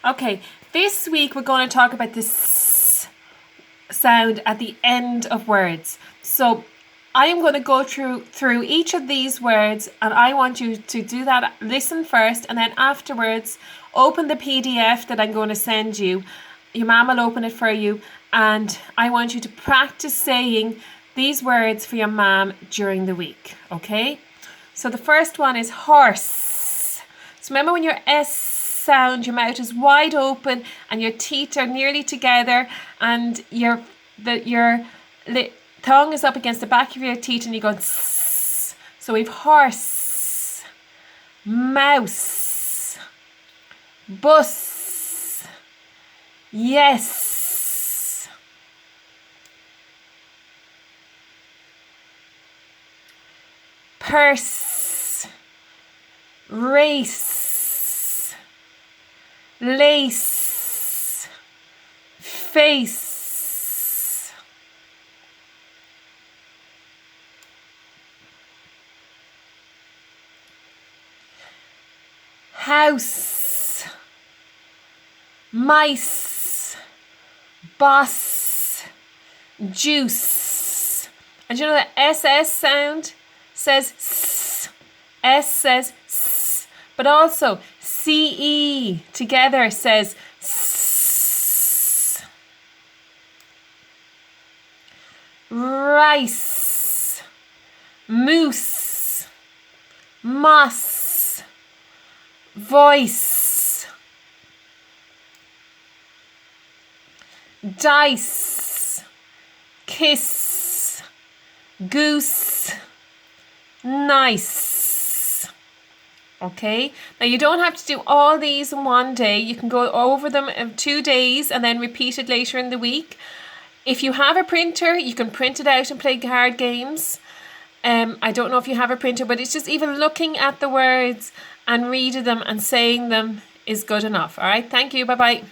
Okay, this week we're going to talk about the s sound at the end of words. So I am going to go through each of these words, and I want you to do that. Listen first, and then afterwards open the PDF that I'm going to send you. Your mom will open it for you, and I want you to practice saying these words for your mom during the week. Okay? So the first one is horse. So remember, when your S sound, your mouth is wide open and your teeth are nearly together, and your tongue is up against the back of your teeth, and you go tss. So we've horse, mouse, bus, yes, purse, race, lace, face, house, mice, boss, juice. And you know the SS sound says s, S says s, but also CE together says s. Rice, moose, moss, voice, dice, kiss, goose, nice. Okay, now you don't have to do all these in one day. You can go over them in 2 days and then repeat it later in the week. If you have a printer, you can print it out and play card games. I don't know if you have a printer, but it's just even looking at the words and reading them and saying them is good enough. All right, thank you. Bye-bye.